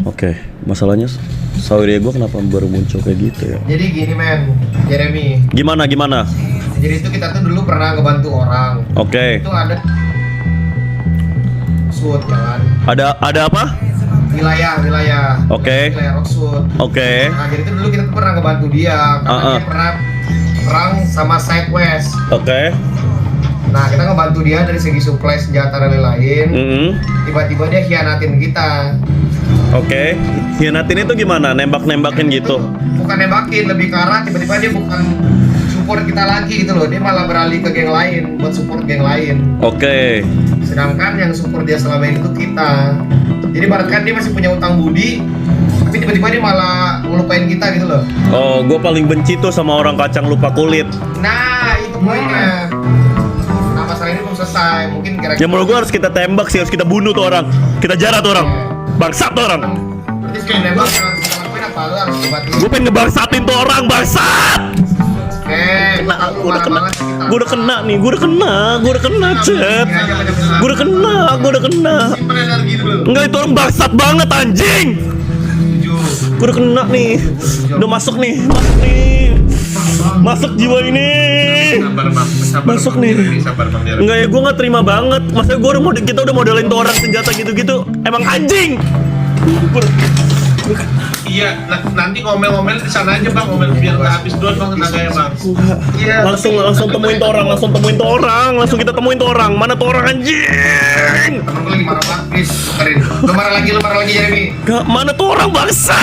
Oke, masalahnya Saudi gue kenapa baru muncul kayak gitu ya? Jadi gini men, Jeremy. Gimana? Jadi itu kita tuh dulu pernah ngebantu orang. Oke. Itu ada Rockwood kan. Ada apa? Wilayah. Oke. Wilayah Rockwood. Oke. Nah jadi itu dulu kita tuh pernah ngebantu dia karena dia pernah perang sama Sidewest. Oke. Nah kita ngebantu dia dari segi supply senjata dan lain-lain. Tiba-tiba dia hianatin kita. Oke. Hianatin itu gimana? Nembak-nembakin gitu? Bukan nembakin, lebih ke arah tiba-tiba dia bukan support kita lagi gitu loh. Dia malah beralih ke geng lain buat support geng lain. Oke. Sedangkan yang support dia selama ini tuh kita. Jadi ibaratkan dia masih punya utang budi, tapi tiba-tiba dia malah ngelupain kita gitu loh. Oh, gue paling benci tuh sama orang kacang lupa kulit. Nah itu poinnya. Nah masalah ini belum selesai. Mungkin kira-kira Ya menurut gue harus kita tembak sih, harus kita bunuh tuh orang. Kita jarah tuh orang. Bangsat tuh orang. berarti sekali nembak yang harus kita lakuin apa? Lu harus obatin. Gue pengen ngebangsatin tuh orang, bangsat. Gue udah kena. Gue udah kena nih, gue udah kena, Chat. Gue udah kena. Simpen energi dulu. Enggak, itu orang bangsat banget anjing. Gue udah kena nih. Udah masuk nih. Masuk jiwa ini. Masuk nih. Enggak ya, gue nggak terima banget. Masa kita udah modelin tuh orang senjata gitu-gitu. Emang anjing. Iya, nanti ngomel-ngomel di sana aja bang, ngomel biar nggak habis duluan bang tenaganya bang. Iya. Langsung temuin tuh orang, langsung kita temuin tuh orang. Mana tuh orang anjing? Temen gue lagi marah banget, please. Karin. Lu marah lagi Jeremy. Gak, mana tuh orang bangsa?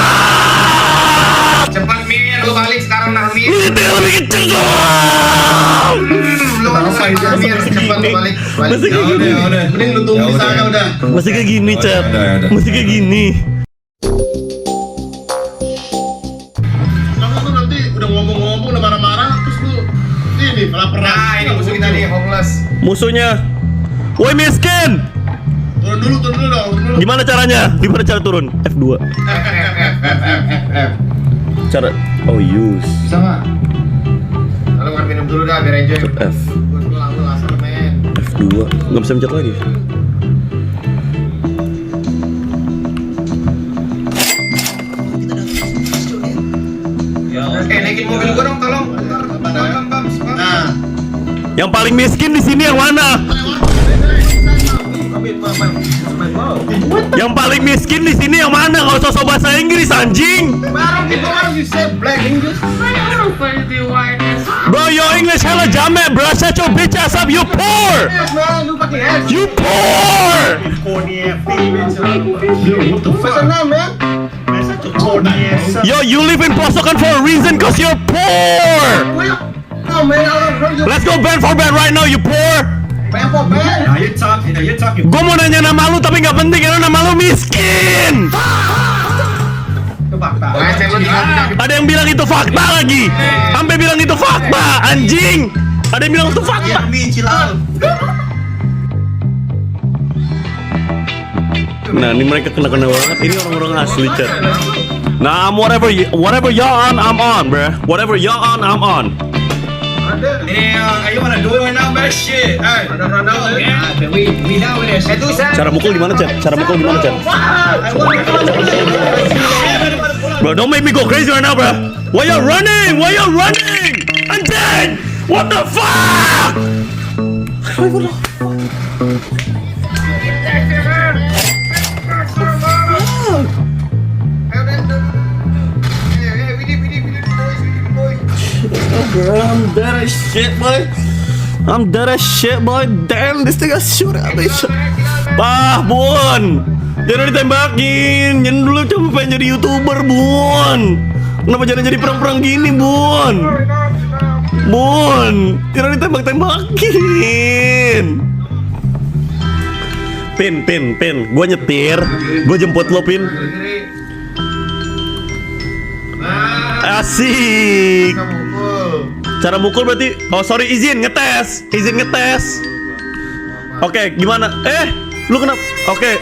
Cepat Mir, lu balik sekarang nah Mir. Ini lebih kenceng dong. Lu balik Mir, cepat lu balik. Masih kayak gini. Mending lu tunggu di sana udah. Masih kayak gini, Chat. Masih kayak gini. Kamu tuh nanti udah ngomong-ngomong, udah marah-marah, terus lu ini malah perang. Nah, ini musuh kita nih, homeless. Musuhnya. Woi miskin. Turun dulu dong. Gimana caranya? Gimana cara turun? F2. Cara use. Bisa nggak? Lalu ngambil minum dulu dah, biar enjoy. F. Gue pulang lu asal men. F2. Nggak bisa mencet lagi. Naikin mobil gua dong, tolong. Bam. Nah, Yang paling miskin di sini yang mana? Yang paling miskin di sini yang mana? Gak usah sok bahasa Inggris anjing. Baru you said black English. Bro, your English hella jamet, bro. Shut your bitch ass up, you poor. Lu pakai S. You poor. Yo, you live in Posokan for a reason, cause you're poor. Let's go band for band right now, you poor. Gue mau nanya nama lu tapi nggak penting karena nama lu miskin. Ada yang bilang itu fakta lagi. Sampai bilang itu fakta, anjing. Ada yang bilang itu fakta. Nah, ini mereka kena banget. Ini orang-orang asli, Chat. Nah, whatever y'all on, I'm on, bruh. Whatever y'all on, I'm on. you wanna do it right now, man? Shit. Hey, We done with this. Itu saya. Cara mukul gimana, Chat? Bro, don't make me go crazy right now, bro. Why you running? Anjing! What the fuck? Bro, I'm dead as shit, boy. Damn, this thing got shoot at me. Bun. Jangan ditembakin. Jangan dulu cuma pengen jadi YouTuber, Bun. Kenapa jadi perang-perang gini, Bun? Jangan ditembak-tembakin. Pin. Gue nyetir. Gue jemput lo, Pin. Asik. Cara mukul berarti, oh sorry, izin ngetes. Oke, gimana? Lu kenapa? Oke.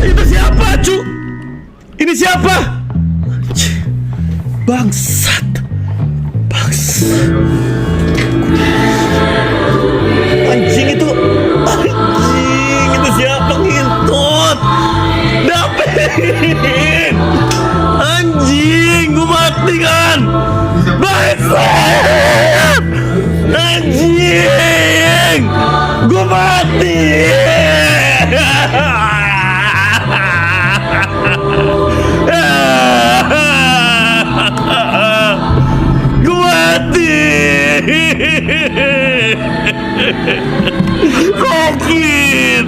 Itu siapa, cu? Ini siapa? Bangsat. Anjing itu siapa ngintut? Dapet. Anjing, gue mati kan. Bangsat. Anjing, gue mati. Gue mati. Sakit.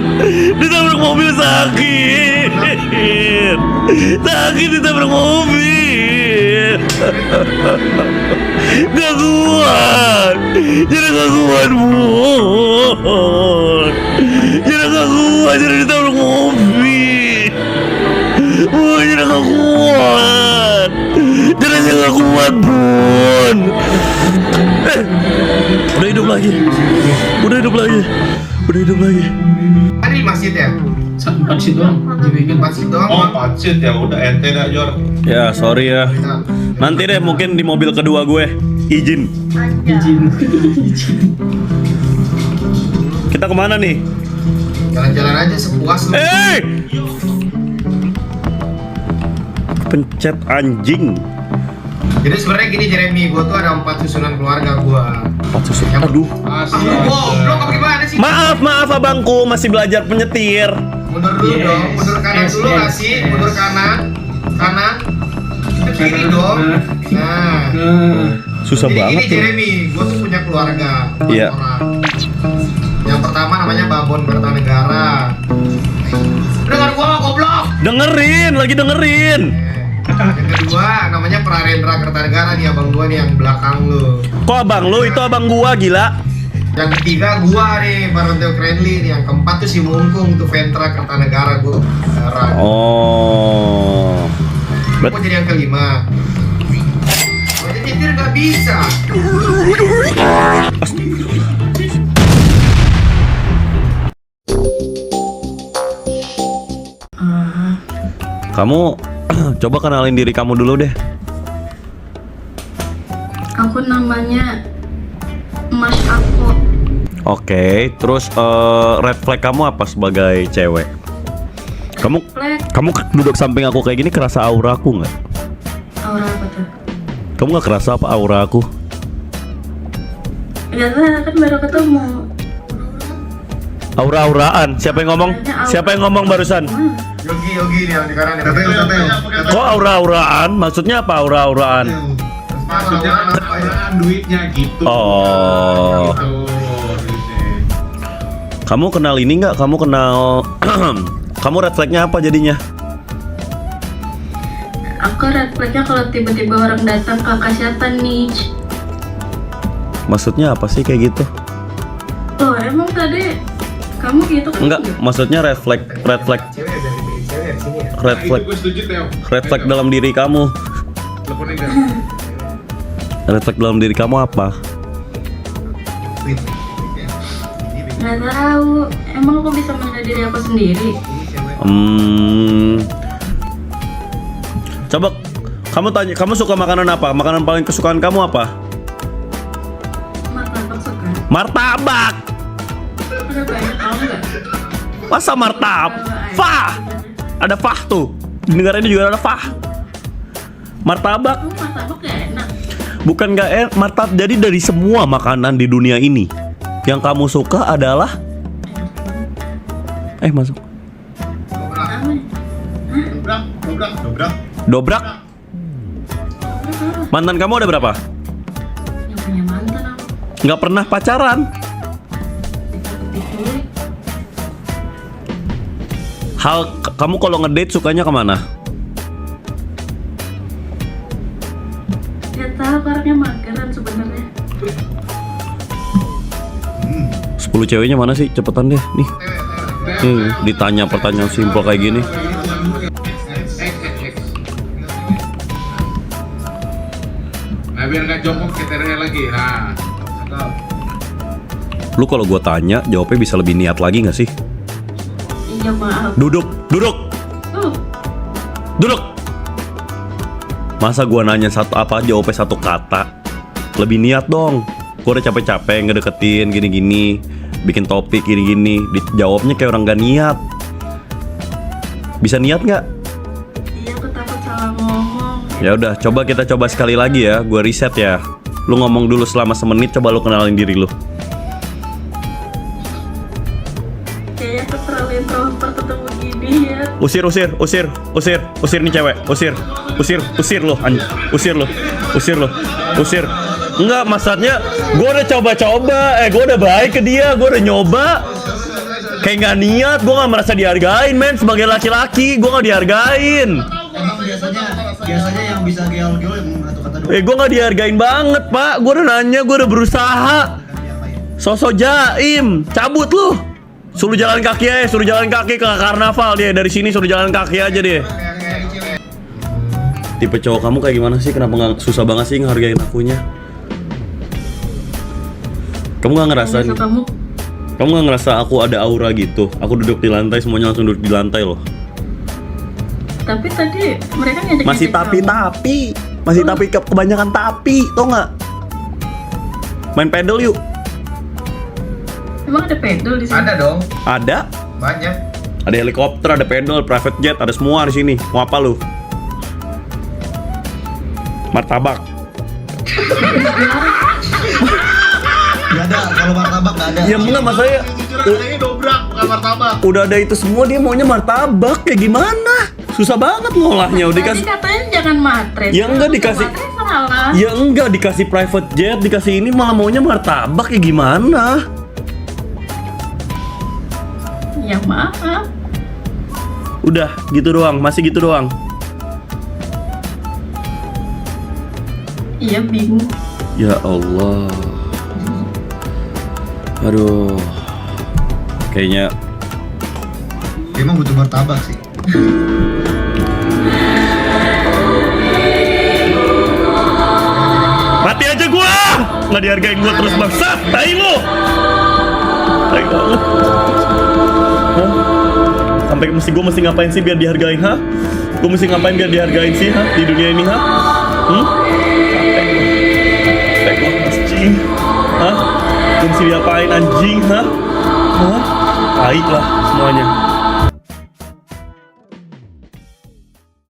Ditabrak mobil sakit. Sakit ditabrak mobil. Gak kuat. Jadi gak kuat, Bun. Jadi gak kuat. Jadi ditabrak mobil. Bun, jadi gak kuat. Jadi gak kuat, Bun. Udah hidup lagi. Udah hidup lagi. Udah hidup lagi. Ada di masjid ya? 4 sih doang. Dibikin Masjid doang. Oh, Bang. pacit ya udah ente dah Jor. Ya, sorry ya. Nanti deh mungkin di mobil kedua gue. Izin. izin. Kita kemana nih? Jalan-jalan aja sepuas lu. Pencet anjing. Jadi sebenarnya gini Jeremy, gua tuh ada 4 susunan keluarga gua. Aduh. Goblok apa gimana sih? Maaf abangku, masih belajar penyetir. Mundur dulu Yes. dong, mundur kanan dulu nggak sih? Mundur kanan, ke kiri dong. Nah, Susah jadi banget gini tuh. Jeremy, gua tuh punya keluarga, 4 Iya. orang. Yang pertama namanya Babon Kertanegara. Dengar gua goblok. Dengerin, lagi dengerin. Yang kedua namanya Prarendra Kertanegara nih abang gua nih yang belakang lu. Kok abang lu itu abang gua gila? Yang ketiga gua nih Baronteo Krenli nih. Yang keempat tuh si Mungkung tuh Ventra Kertanegara gua. Oh. Gua jadi yang kelima. Gua jadi nyetir gak bisa. Kamu coba kenalin diri kamu dulu deh. Aku namanya Mas Ako. Oke, terus red flag kamu apa sebagai cewek? Kamu Flag kamu duduk samping aku kayak gini kerasa aura aku nggak? aura apa tuh? Kamu nggak kerasa apa aura aku? Gak tahu kan baru ketemu. Aura-auraan. Siapa yang ngomong? Siapa yang ngomong barusan? Yogi nih yang di kanan. Kok aura-auraan? Maksudnya apa aura-auraan? Maksudnya kan duitnya gitu. Oh. Gitu. duitnya. Kamu kenal ini nggak? Kamu kenal kamu red flagnya apa jadinya? Aku red flagnya kalau tiba-tiba orang datang ke kesehatan nih. Maksudnya apa sih kayak gitu? Loh emang tadi kamu gitu kan? Enggak, maksudnya red flag Cewek dari cewek di sini ya. red Nah, flag itu gue setuju Teo. red flag dalam diri kamu. Teleponin dah. Red flag dalam diri kamu apa? Nggak tahu. Emang aku bisa menilai diri aku sendiri? Coba kamu tanya, kamu suka makanan apa? Makanan paling kesukaan kamu apa? Martabak suka. Martabak. Udah banyak tau nggak? Masa martabak? Fah. Ada fah tuh. Di negara ini juga ada fah. Martabak Kamu martabak gak enak. bukan gak enak, martabak. Jadi dari semua makanan di dunia ini yang kamu suka adalah masuk. Apa? Dobrak. Dobrak. Mantan kamu ada berapa? Yang punya mantan aku. Nggak pernah pacaran. Diculik. Kamu kalau ngedate sukanya kemana? Ya tahu karena mageran sebenarnya. 10 ceweknya mana sih? Cepetan deh nih. Ditanya pertanyaan simpel kayak gini. Nah biar gak jongkok kita lagi. Nah. Lu kalau gua tanya jawabnya bisa lebih niat lagi nggak sih? Iya maaf. Duduk. Tuh. Masa gua nanya satu apa jawabnya satu kata? Lebih niat dong. Gua udah capek-capek ngedeketin gini-gini, bikin topik gini-gini, dijawabnya kayak orang gak niat. Bisa niat nggak? Ya udah, coba kita coba sekali lagi ya. Gua riset ya. Lu ngomong dulu selama semenit, coba lu kenalin diri lu. Kayaknya aku terlalu introvert ketemu gini ya. Usir nih cewek, usir lu, usir. Enggak, maksudnya gue udah coba-coba, gue udah baik ke dia, gue udah nyoba. Kayak nggak niat, gue nggak merasa dihargain, men. Sebagai laki-laki, gue nggak dihargain. Emang biasanya yang bisa geol-geol yang kata-kata doang. Gue nggak dihargain banget, Pak. Gue udah nanya, gue udah berusaha. Sosok jaim, cabut lu. Suruh jalan kaki aja, suruh jalan kaki ke karnaval dia. Dari sini suruh jalan kaki aja deh. Tipe cowok kamu kayak gimana sih? Kenapa nggak susah banget sih ngehargain akunya? Kamu nggak ngerasain? Kamu nggak ngerasa aku ada aura gitu? Aku duduk di lantai, semuanya langsung duduk di lantai loh. Tapi tadi mereka ngajak Masih tapi kebanyakan tapi, tau nggak? Main pedal yuk. Emang ada pedal di sini? Ada dong, Ada. banyak. Ada helikopter, ada pedal, private jet, ada semua di sini. Mau apa lu? Martabak. Gak ada, kalau martabak gak ada. Ya enggak, masalahnya Kayaknya dobrak, bukan martabak. udah ada itu semua, dia maunya martabak. Kayak gimana? Susah banget ngolahnya. Udah Tadi dikasih. katanya jangan matre. Ya enggak, dikasih. Matre salah. Ya enggak, dikasih private jet, dikasih ini malah maunya martabak. Ya gimana? Ya maaf. Udah gitu doang, masih gitu doang. Iya bingung. Ya Allah. Aduh. Kayaknya Emang butuh martabak sih. mati aja gua. Nggak dihargain gua terus, bangsat. Tai lu. Tai kamu. Hah? Sampai gua mesti ngapain sih biar dihargain, ha? Gua mesti ngapain biar dihargain sih, ha? Di dunia ini, ha? Capek gua, anjing. Hah? Gua mesti diapain, anjing, ha? Hah? Tai lah semuanya.